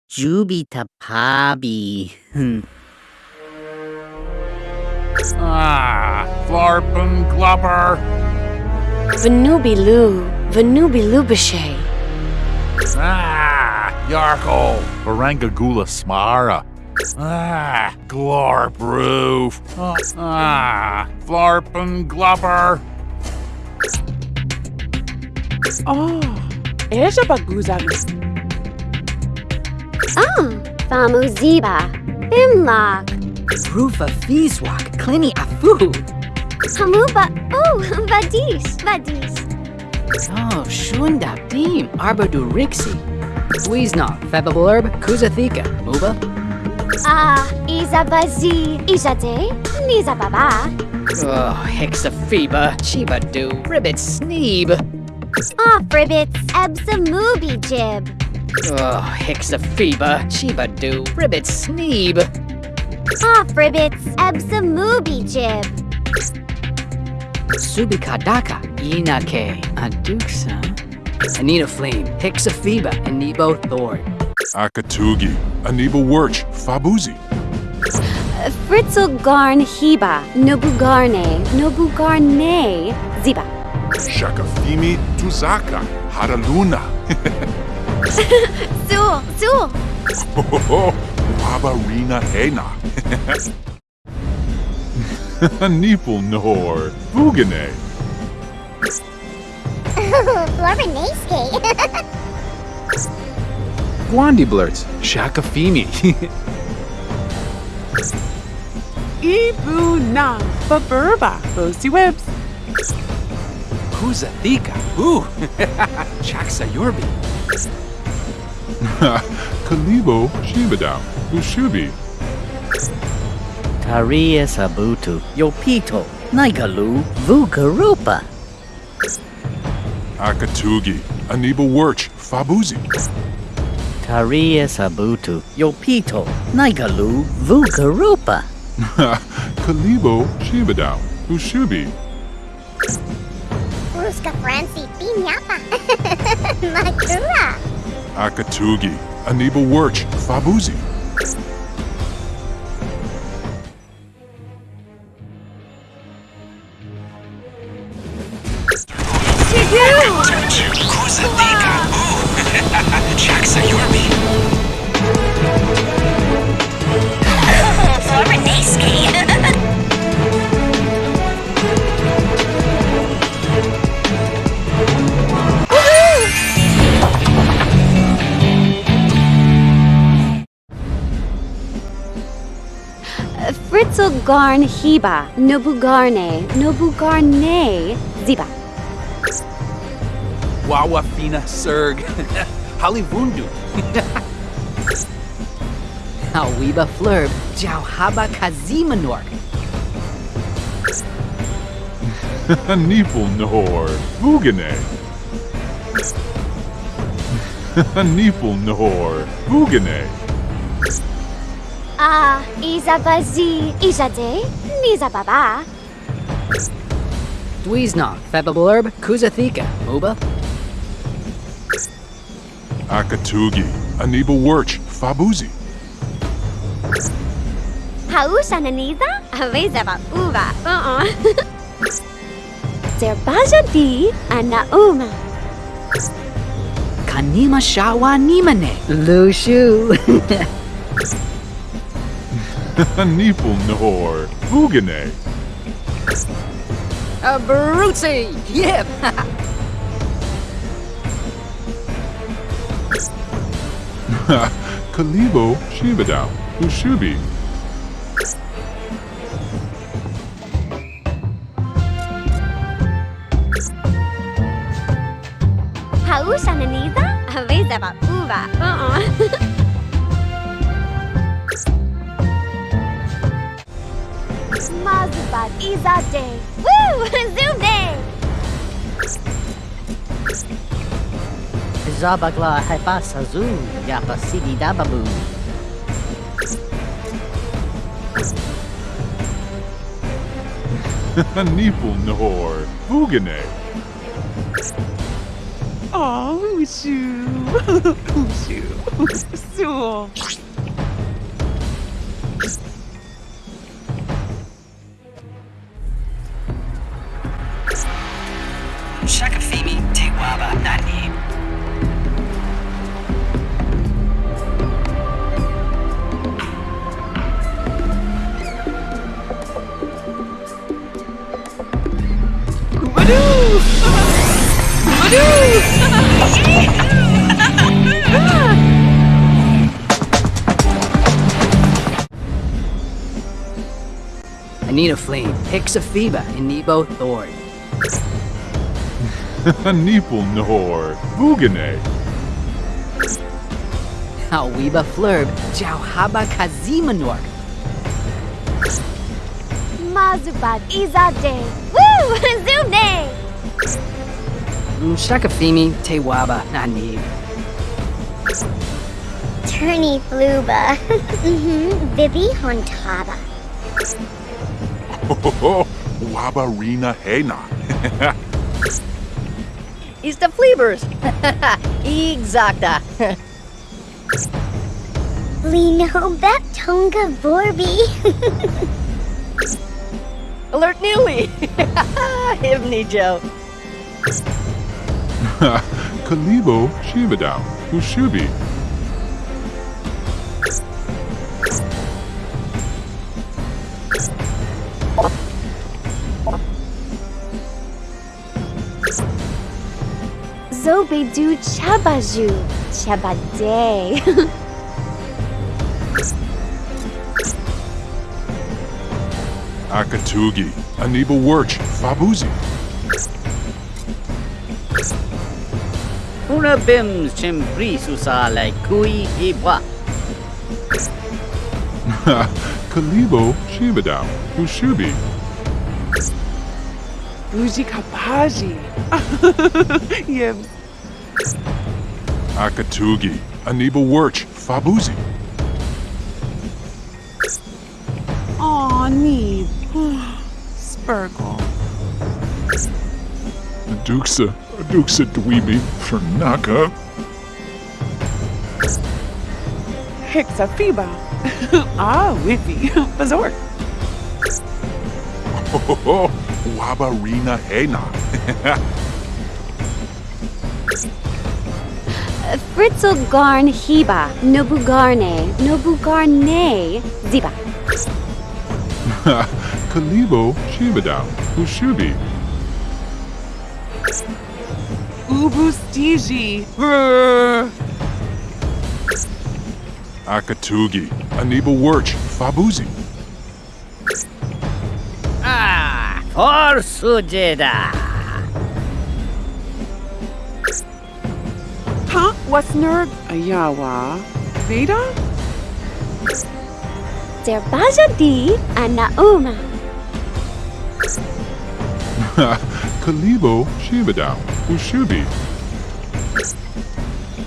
Jubita Pabi. Flarpen glupper. Venubiloo Bishay. Yarko. Barangagula smara. Glorp roof. Flarpen glupper. Eja baguzag. Famuziba. Bimlock. Rufa Feeswalk, Clini Afu. Hamuba. Vadis. Oh, Shunda Beam, Arbadu Rixi. Dweezna, Febablurb, Kuzathika, Muba. Izabazi. Izade. Nizababa. Oh, Hexaphoeba, Chibadu, Ribbit Sneeb. Fribbits. Ebsamubi jib. Oh, Hexaphoeba, Chibadu, Ribbit Sneeb. Fribbits. Ebsamubi jib. Subikadaka, Inake, Aduksa. Anita Flame, Hexaphoeba, and Nebo Thor. Akatugi. Aniba Wirch. Fabuzi. Fritzlgarn hiba. Nobugarne. Ziba. Shakafimi Tuzaka. Haraluna. Zul. Wabarina Hena. Nipul Nor. Bugane. Florinaske. Gwandi Blurts. Shakafimi. Ibu na. Baburba. Bosi webs. Kuzathika. Chaksa Yorbi. Kalibo Shibadao. Ushubi. Taria Sabutu, Yopito, Naigalu, Vukarupa. Akatugi. Aniba Wirch. Fabuzi. Taria Sabutu, Yopito, Naigalu, Vukarupa. Kalibo Shibadao. Ushubi. Ruska Franci Piñapa. Makura. Akatugi. Aniba Wirch. Fabuzi. Kuzathika. Chaksa Yorbi. Florinaske. Fritzlgarn hiba. Nobugarne. Ziba. Wawafina Serg. Halivundu. Awiba Flurb, Jauhaba Kazimanork. Nipul Nor. Bugane. Nipul Nor. Bugane. Izabazi. Izade. Nizababa. Dweezna, Febablurb, Kuzathika, Muba. Akatugi. Aniba Wirch. Fabuzi. Hausa Naniza? Avezaba Uva. Zerbaja di Anauma. Kanima Shawa Nimane, Lushu. Nipul Nor. Bugane. Brutzi, yep. Kalibo Shibadao. Ushubi. Hausa Naniza? Avezaba Uva. Mazubat Izade. Woo! Zoom day! Zabagla Hafasazu, Yapasidi Dababu. Nipul Nahor, Bugane. Oh, Ushu. Ushu. Usul. Shakafimi Tewaba Nani. Wadoo! Anita Flame, Hixaphiba, Inibo Thord. Nipul Nahor, Bugane. Hawiba Flurb, Jauhaba Kazimanork. Mazubat Izade. Woo! Zumne! Shakafimi, Tewaba, Nanib. Turny Fluba. Vivi Hontaba. Wabarina Hena. Is the Fleabers. Exacta. Lino Bet Tonga Vorbi. Alert Neely. Hivni Joe. Kalibo Shivadao, Ushubi. Zobedu Chabaju. Chabade. Akatugi, Aniba Wirch, Fabuzi. Una bims chimbrisusa like kui ibwa. Kalibo Shivadao, Ushubi. Bougie Kapaji. Yeah. Akatugi, Aniba Wirch, Fabuzi. Aw, neat. Spurgle. Duksa Dweeby for Naka. Hexaphiba. Ah, Whippy. Bazork. Wabarina Hena. Fritzelgarn Hiba. Nobugarne. Ziba. Kalibo Shivadao, Ushubi. Ubustiji. Akatugi, Aniba Wirch, Fabuzi. Orsujeda. Huh? What's nerd? Ayawa. Veda? Zerbajadi Anauma. Kalibo Shivadao, Ushubi.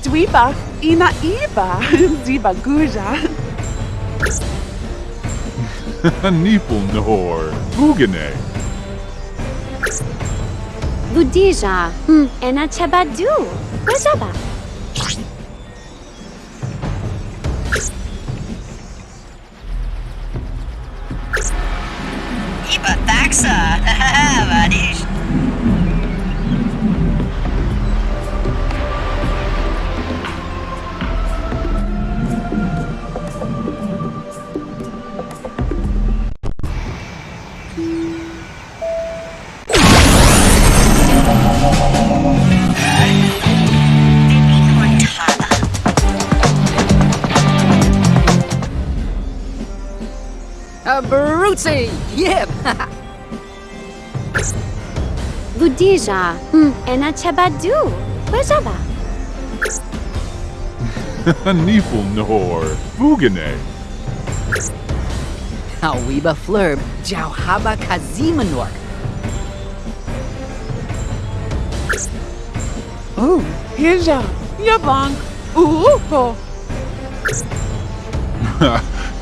Dweeba. Ina Iba. Ziba Guja. Nipul Nahor, Bugane. Budija. Ena Chabadu. Wajaba. Iba taxa. Varish. Brutzy. Yep. Budija. Ena Chabadu. Wajaba. Nipul Nahor, Bugane. Hawiba Flurb, Jauhaba Kazimanork. Oh, Hija. Yabonk. Uupo.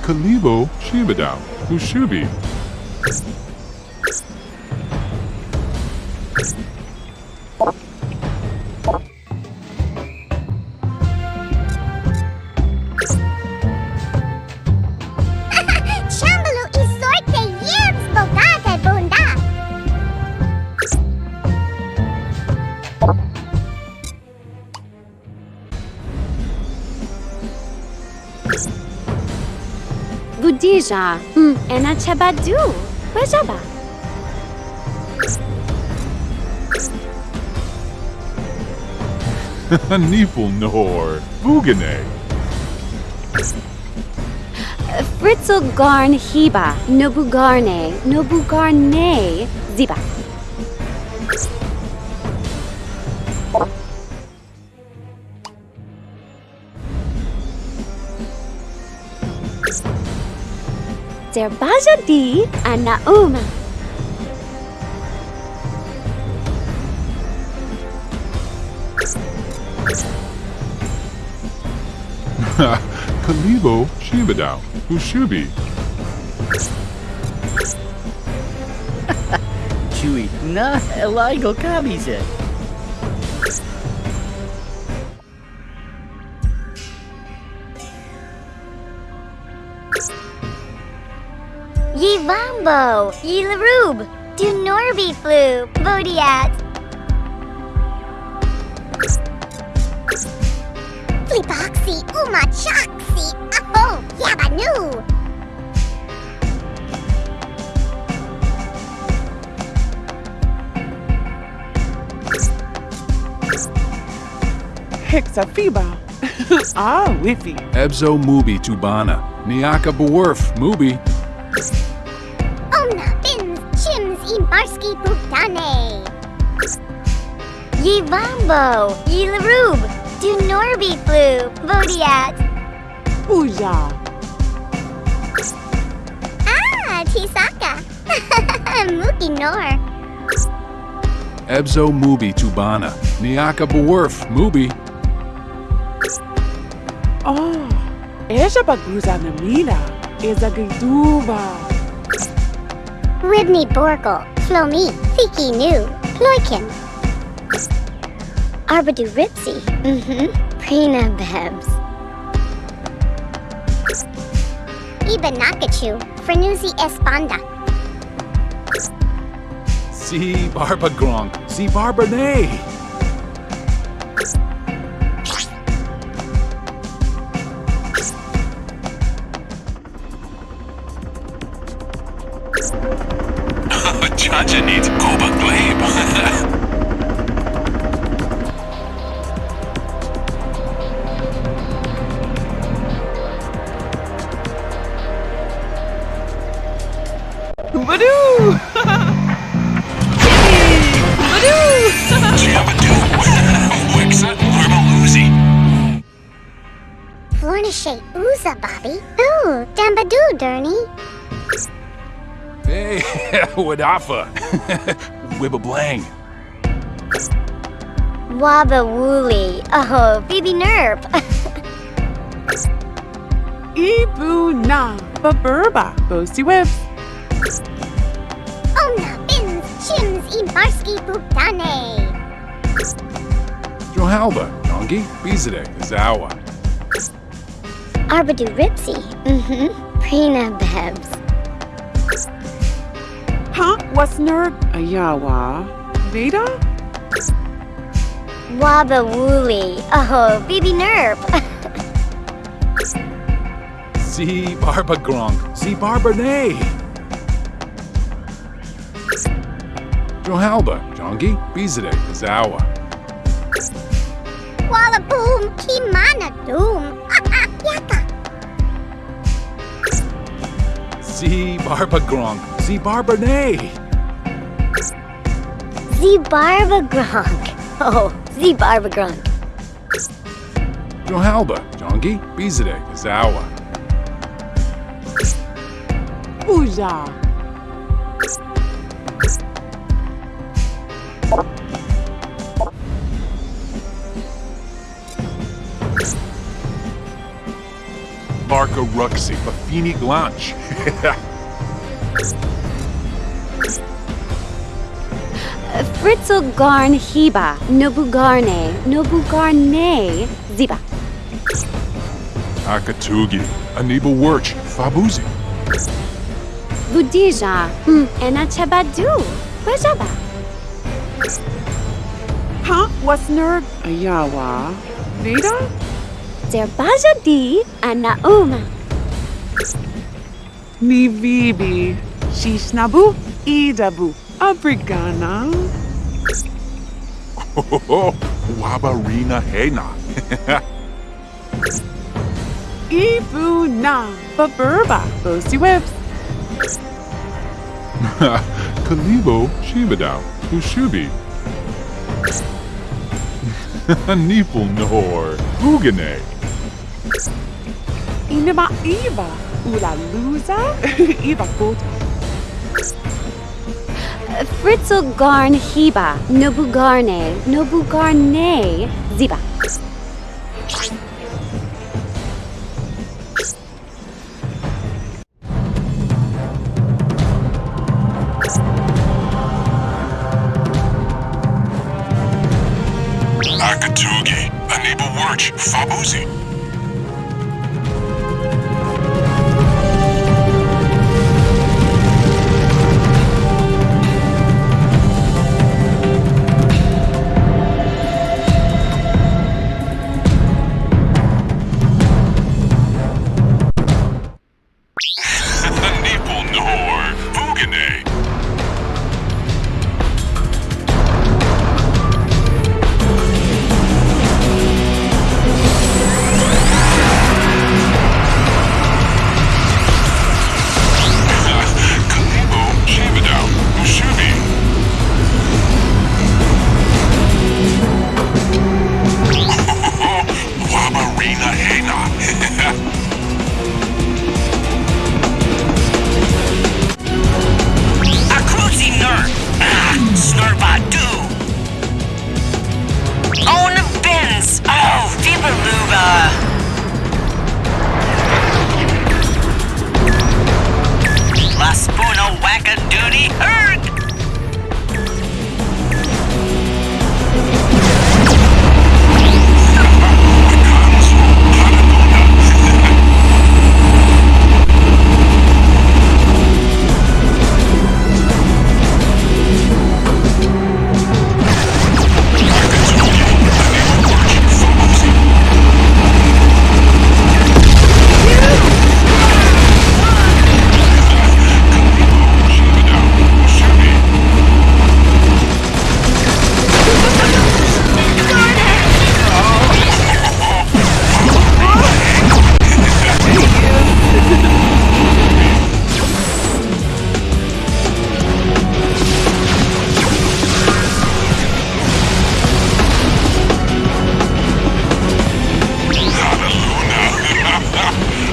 Kalibo Shibadao Ushubi. Chambalu isorte yibs bogata bunda. Budija. Ena chabadu. Wejaba. Niful Nahor Bugane. Fritzel garn hiba. Nobugarne. Nobugarne. Ziba. Der baja di anauma. Kalibo Shibadao Ushubi. Chewy na elago kabize. Ye Vambo, ye Larube, do Norby flu, Bodiat. Flipoxy, Uma Choxy, oh, Yabanu. Hexafiba. Ah, Wiffy. Ebzo Mubi Tubana. Niaka Bawerf Mubi. Omna Bins, Chims, Imbarski, Butane. Ye Vambo, ye Larube, do Norby flu, Bodiat. Booyah. Ah, Tisaka. Muki Nor. Ebzo Mubi Tubana. Niaka Bawerf Mubi. Oh, Eja Baguza Namila. Eza Gituba. Ribney Borgle, Flomi, Fiki Nu, Ploikin. Arbadu Ripsy, Prina Bebs. Iba Nakachu, Frenuzi Espanda. Si Barba Gronk. Si Barberne. Chacha needs Koba Glaive. Hoobadoo! Jabadoo. Wixa Larmaloozy. Flornishe Uza, Bobby. Ooh, Dambadoo, Dernie. Hey, Wadafa. Wibba Blang. Waba Wooly. Oh, Phoebe Nerp. Ibu Na. Baburba. Boasty Whips. Omna Bins, Chims, Imbarski, Butane. Johalba. Dongi. Bizade. Zawa. Arbadu Ripsy, Prina Bebs. Huh? What's Nerg? Ayawa. Veda? Waba Wooly. Oh, Phoebe Nerp. Si Barba Gronk. Si Barberne. Johalba. Jongi. Bizade. Zawa. Walla Boom, Kimana Doom. Yaka. Si Barba Gronk. Si Barberne. Z Barba Gronk. Oh, Z Barba Gronk. Johalba. Jongi. Bizade. Zawa. Booyah. Barca Ruxi, Bafini Glanch. Fritzel Garn Hiba, Nobugarne, Ziba. Akatugi, Aniba Wirch, Fabuzi. Budija, Enachabadu, Wajaba. Ha wasner ayawa. Veda? Zerbaja di Anauma. Ni vibi. Shisnabu idabu. Abrigana. Wabarina Hena. Ibu na. Baburba. Bosi webs. Kalibo Shibadao, Ushubi. Nipul Nor, Hugane. Inima Eva. Ula luza. Eva Kota. Fritzel Garn Hiba, Nobugarne, Ziba. Akatugi, Aniba Wirch, Fabuzi. Nipul Nor, Hugane. Kalibo Shibadao, Ushubi. Wabarina Hena. Akruzi Ner. Snurbadu. Own Bins. Oh, Fibaluba. La Spoono Wackadoodie Herg.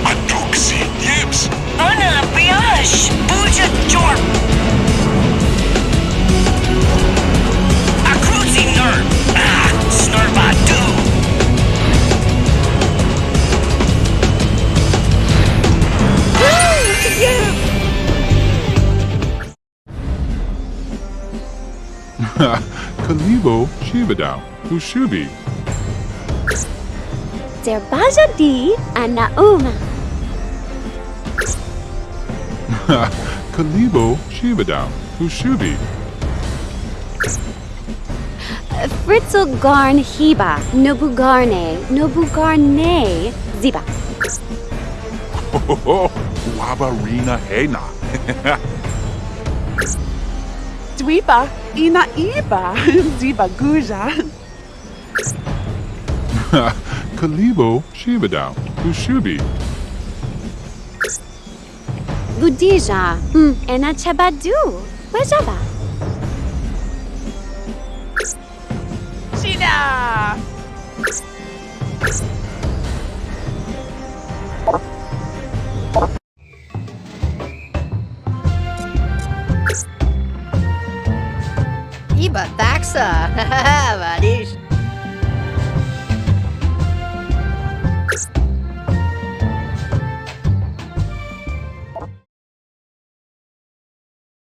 Aduxi Gibbs. Anna Biash. Buja Jorp. Akruzi Ner. Snurbadu. Kalibo Shibadao, Ushubi. Zerbaja di Anauma. Kalibo Shibadao, Ushubi. Fritzel Garn Hiba, Nobugarne, Ziba. Wabarina Hena. Dweeba. Ina Eva. Ziba Guja. Kalibo Shibadao, Ushubi. Budija, Enachabadu, Wajaba. Shida. Iba taxa. Varish.